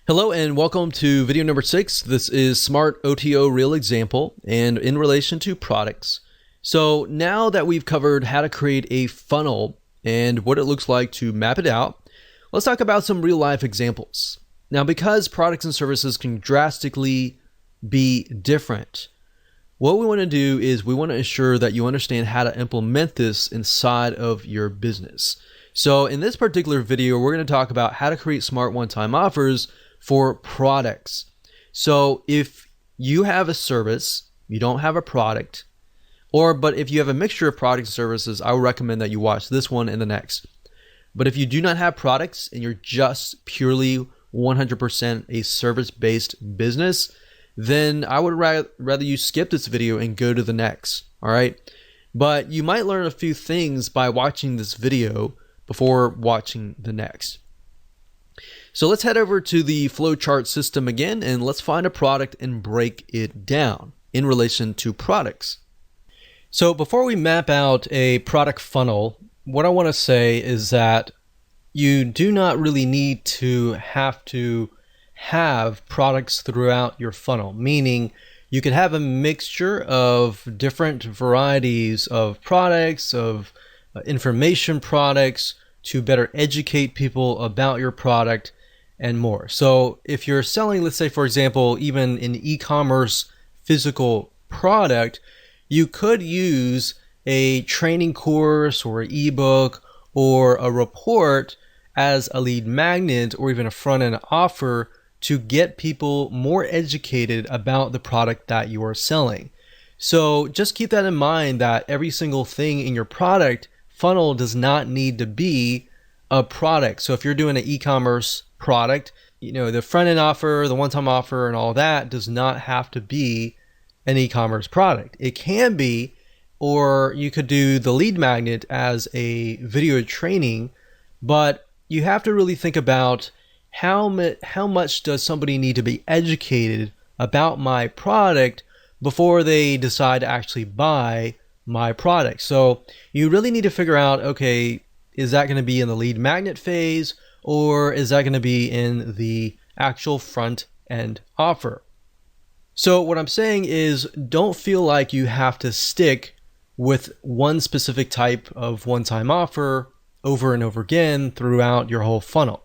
Hello and welcome to video number 6. This is Smart OTO Real Example and in relation to products. So now that we've covered how to create a funnel and what it looks like to map it out, let's talk about some real life examples. Now, because products and services can drastically be different, what we want to do is we want to ensure that you understand how to implement this inside of your business. So in this particular video, we're going to talk about how to create smart one-time offers for products. So if you have a service, you don't have a product, but if you have a mixture of products and services, I would recommend that you watch this one and the next. But if you do not have products and you're just purely 100% a service-based business, then I would rather you skip this video and go to the next, all right? But you might learn a few things by watching this video before watching the next. So let's head over to the flowchart system again, and let's find a product and break it down in relation to products. So before we map out a product funnel, what I want to say is that you do not really need to have products throughout your funnel, meaning you could have a mixture of different varieties of products, of information products to better educate people about your product and more. So if you're selling, let's say, for example, even an e-commerce physical product, you could use a training course or an ebook or a report as a lead magnet or even a front-end offer to get people more educated about the product that you are selling. So just keep that in mind, that every single thing in your product funnel does not need to be a product. So if you're doing an e-commerce product, the front-end offer, the one-time offer, and all that does not have to be an e-commerce product. It can be, or you could do the lead magnet as a video training, but you have to really think about how much does somebody need to be educated about my product before they decide to actually buy my product. So you really need to figure out, okay, is that going to be in the lead magnet phase, or is that going to be in the actual front end offer? So what I'm saying is, don't feel like you have to stick with one specific type of one-time offer over and over again throughout your whole funnel.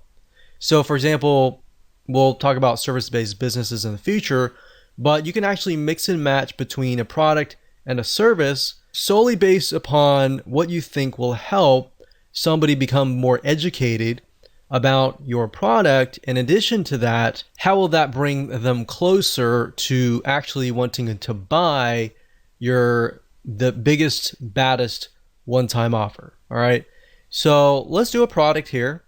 So for example, we'll talk about service-based businesses in the future, but you can actually mix and match between a product and a service solely based upon what you think will help somebody become more educated about your product. In addition to that, how will that bring them closer to actually wanting to buy the biggest, baddest one-time offer? All right. So let's do a product here,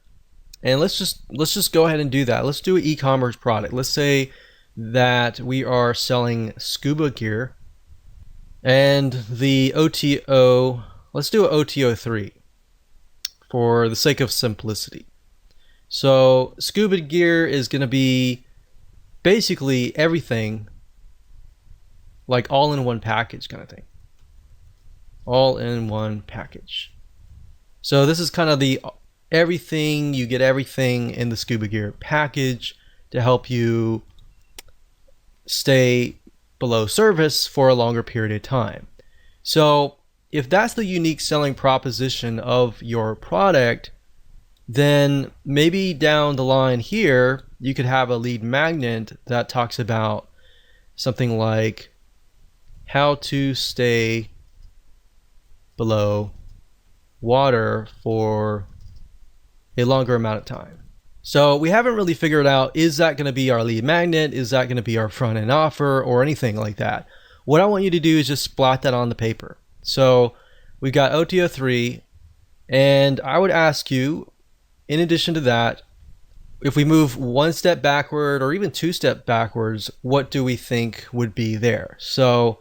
and let's just go ahead and do that. Let's do an e-commerce product. Let's say that we are selling scuba gear, and the OTO, let's do an OTO 3 for the sake of simplicity. So scuba gear is going to be basically everything, like all in one package kind of thing. All in one package. So this is kind of the everything, you get everything in the scuba gear package to help you stay below surface for a longer period of time. So if that's the unique selling proposition of your product, then maybe down the line here, you could have a lead magnet that talks about something like how to stay below water for a longer amount of time. So we haven't really figured out, is that going to be our lead magnet? Is that going to be our front end offer or anything like that? What I want you to do is just splat that on the paper. So we've got OTO 3, and I would ask you, in addition to that, if we move one step backward or even two steps backwards, what do we think would be there? So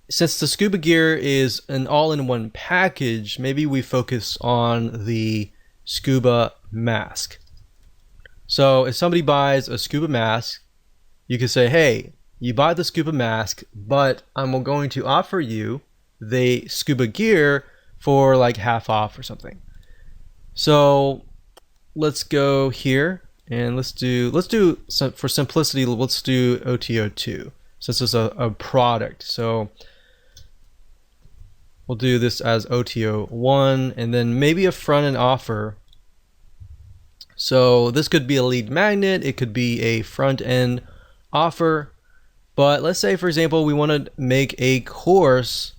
since the scuba gear is an all-in-one package, maybe we focus on the scuba mask. So if somebody buys a scuba mask, you could say, hey, you buy the scuba mask, but I'm going to offer you the scuba gear for like half off or something. So let's go here And for simplicity, let's do OTO2 since it's a product. So we'll do this as OTO1 and then maybe a front end offer. So this could be a lead magnet, it could be a front end offer. But let's say, for example, we want to make a course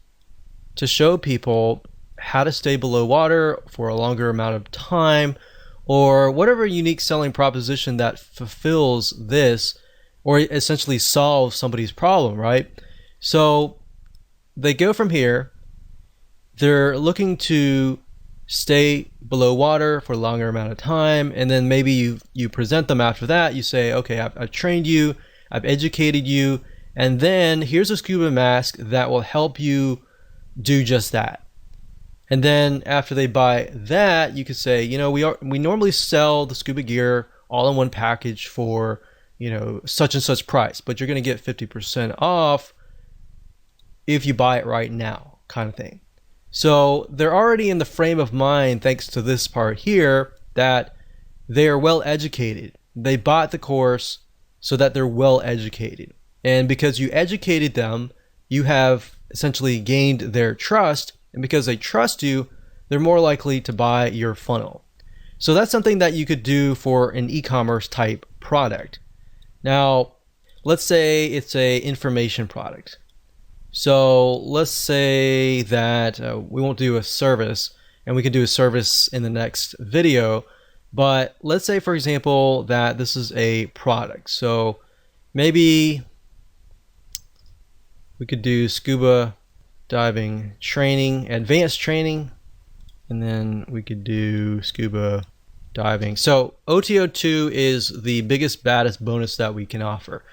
to show people how to stay below water for a longer amount of time, or whatever unique selling proposition that fulfills this or essentially solves somebody's problem, right? So they go from here, they're looking to stay below water for a longer amount of time, and then maybe you present them after that. You say, okay, I've trained you, I've educated you, and then here's a scuba mask that will help you do just that. And then after they buy that, you could say, you know, we normally sell the scuba gear all in one package for, you know, such and such price, but you're going to get 50% off if you buy it right now, kind of thing. So they're already in the frame of mind, thanks to this part here, that they are well educated. They bought the course so that they're well educated. And because you educated them, you have essentially gained their trust. And because they trust you, they're more likely to buy your funnel. So that's something that you could do for an e-commerce type product. Now, let's say it's a information product. So let's say that we won't do a service, and we can do a service in the next video. But let's say, for example, that this is a product. So maybe we could do scuba diving training, advanced training, and then we could do scuba diving. So OTO2 is the biggest, baddest bonus that we can offer,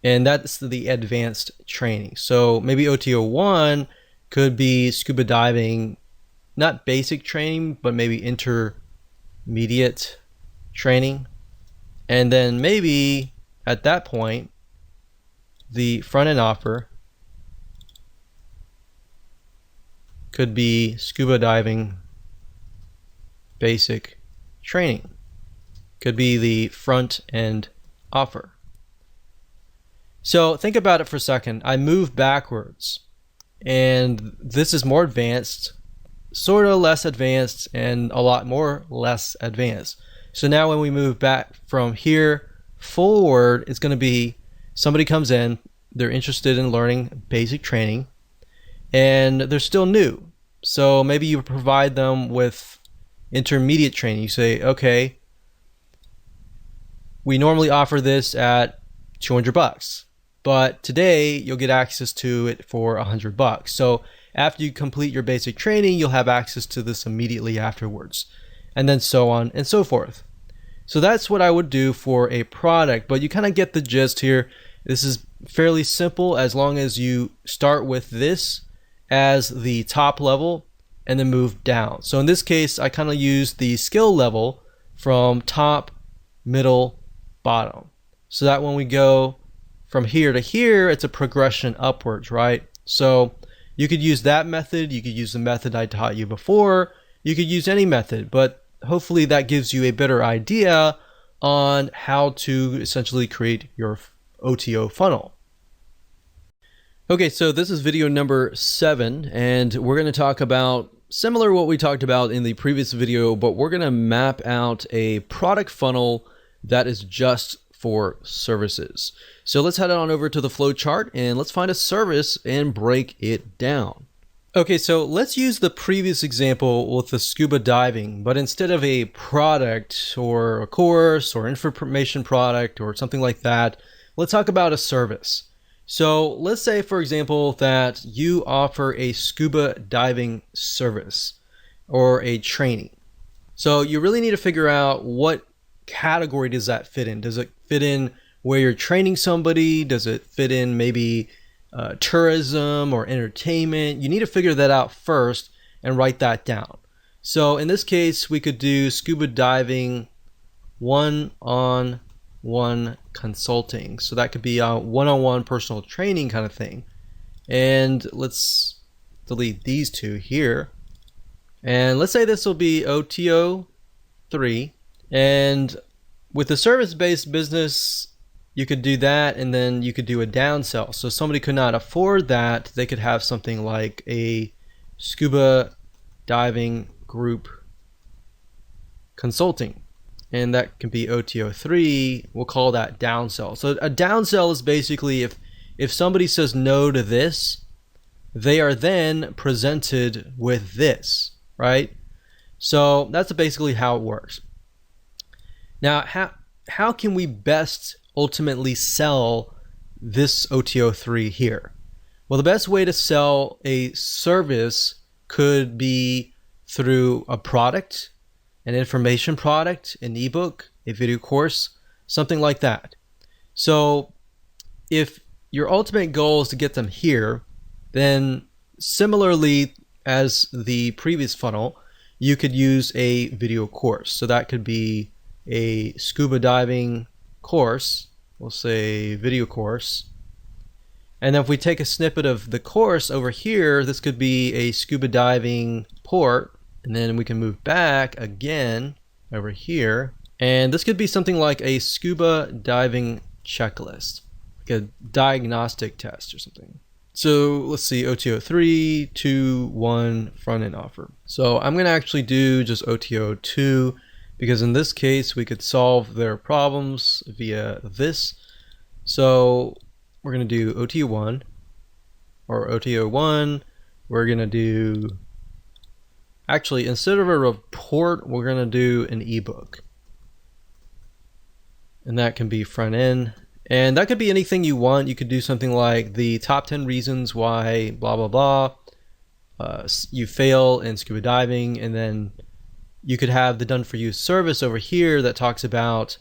and that's the advanced training. So maybe OTO1 could be scuba diving, not basic training, but maybe intermediate training. And then maybe at that point, the front end offer could be scuba diving basic training. Could be the front end offer. So think about it for a second. I move backwards, and this is more advanced, sort of less advanced, and a lot more less advanced. So now when we move back from here forward, it's going to be somebody comes in, they're interested in learning basic training, and they're still new. So maybe you provide them with intermediate training. You say, okay, we normally offer this at $200, but today you'll get access to it for $100. So after you complete your basic training, you'll have access to this immediately afterwards, and then so on and so forth. So that's what I would do for a product, but you kind of get the gist here. This is fairly simple as long as you start with this as the top level and then move down. So in this case, I kind of use the skill level from top, middle, bottom, so that when we go from here to here, it's a progression upwards, right? So you could use that method, you could use the method I taught you before, you could use any method, but hopefully that gives you a better idea on how to essentially create your OTO funnel. Okay, so this is video number 7, and we're going to talk about similar to what we talked about in the previous video, but we're going to map out a product funnel that is just for services. So let's head on over to the flow chart and let's find a service and break it down. Okay, so let's use the previous example with the scuba diving, but instead of a product or a course or information product or something like that, let's talk about a service. So let's say, for example, that you offer a scuba diving service or a training. So you really need to figure out what category does that fit in. Does it fit in where you're training somebody? Does it fit in maybe tourism or entertainment? You need to figure that out first and write that down. So in this case, we could do scuba diving one-on-one consulting. So that could be a one-on-one personal training kind of thing. And let's delete these two here. And let's say this will be OTO 3. And With a service-based business, you could do that, and then you could do a downsell. So somebody could not afford that. They could have something like a scuba diving group consulting, and that can be OTO3. We'll call that downsell. So a downsell is basically if somebody says no to this, they are then presented with this, right? So that's basically how it works. Now, how can we best ultimately sell this OTO3 here? Well, the best way to sell a service could be through a product, an information product, an ebook, a video course, something like that. So if your ultimate goal is to get them here, then similarly as the previous funnel, you could use a video course. So that could be a scuba diving course, we'll say video course. And then if we take a snippet of the course over here, this could be a scuba diving port, and then we can move back again over here. And this could be something like a scuba diving checklist, like a diagnostic test or something. So let's see, OTO 3, 2, 1, front end offer. So I'm gonna actually do just OTO 2, because in this case we could solve their problems via this. So we're going to do OTO 1 or OTO 1. We're going to do, actually instead of a report, we're going to do an ebook, and that can be front end, and that could be anything you want. You could do something like the top 10 reasons why blah blah blah you fail in scuba diving, and then you could have the done for you service over here that talks about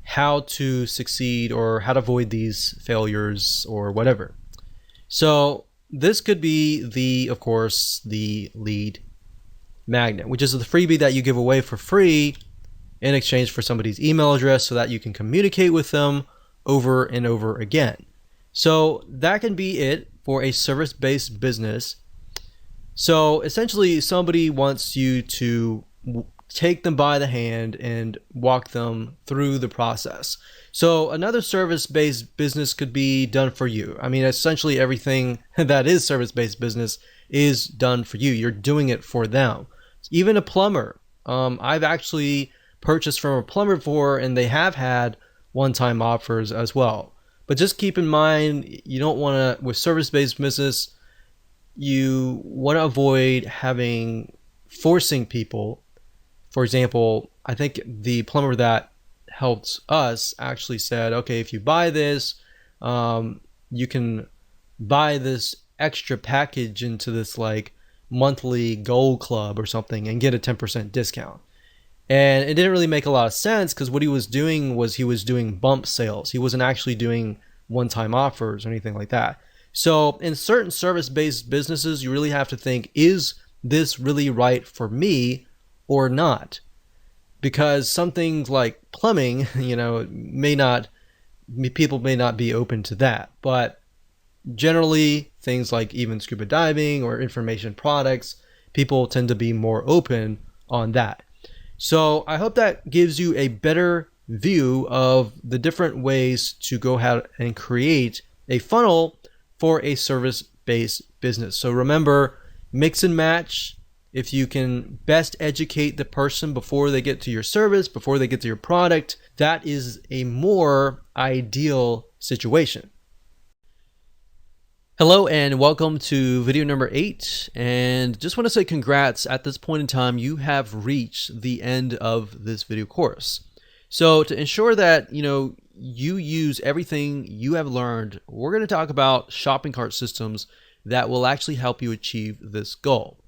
how to succeed or how to avoid these failures or whatever. So this could be of course, the lead magnet, which is the freebie that you give away for free in exchange for somebody's email address so that you can communicate with them over and over again. So that can be it for a service-based business. So essentially somebody wants you to take them by the hand and walk them through the process. So another service-based business could be done for you. I mean, essentially everything that is service-based business is done for you. You're doing it for them. Even a plumber. I've actually purchased from a plumber before, and they have had one-time offers as well. But just keep in mind, you don't want to, with service-based business, you want to avoid forcing people. For example, I think the plumber that helped us actually said, okay, if you buy this, you can buy this extra package into this like monthly gold club or something and get a 10% discount. And it didn't really make a lot of sense, because what he was doing was he was doing bump sales. He wasn't actually doing one-time offers or anything like that. So in certain service-based businesses, you really have to think, is this really right for me or not? Because some things like plumbing, people may not be open to that. But generally, things like even scuba diving or information products, people tend to be more open on that. So I hope that gives you a better view of the different ways to go ahead and create a funnel for a service-based business. So remember, mix and match. If you can best educate the person before they get to your service, before they get to your product, that is a more ideal situation. Hello and welcome to video number 8, and just want to say congrats. At this point in time, you have reached the end of this video course. So to ensure that you use everything you have learned, we're going to talk about shopping cart systems that will actually help you achieve this goal,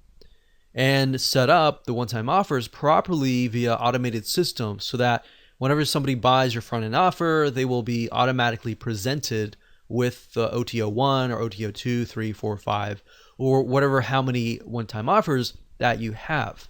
and set up the one-time offers properly via automated systems so that whenever somebody buys your front-end offer, they will be automatically presented with the OTO 1 or OTO 2, 3, 4, 5, or whatever, how many one-time offers that you have.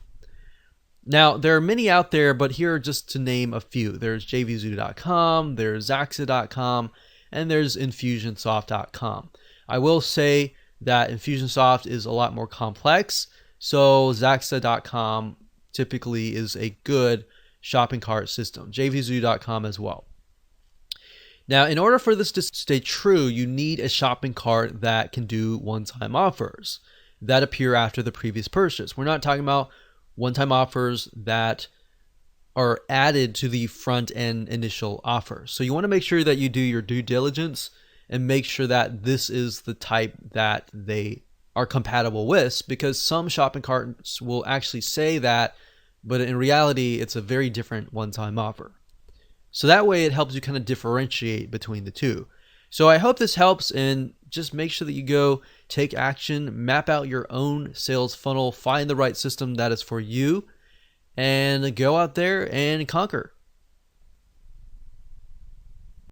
Now, there are many out there, but here are just to name a few. There's jvzoo.com, there's zaxa.com, and there's infusionsoft.com. I will say that Infusionsoft is a lot more complex, so zaxa.com typically is a good shopping cart system, jvzoo.com as well. Now, in order for this to stay true, you need a shopping cart that can do one-time offers that appear after the previous purchase. We're not talking about one-time offers that are added to the front end initial offer. So you want to make sure that you do your due diligence and make sure that this is the type that they are compatible with, because some shopping carts will actually say that, but in reality, it's a very different one-time offer. So that way it helps you kind of differentiate between the two. So I hope this helps, and just make sure that you go take action, map out your own sales funnel, find the right system that is for you, and go out there and conquer.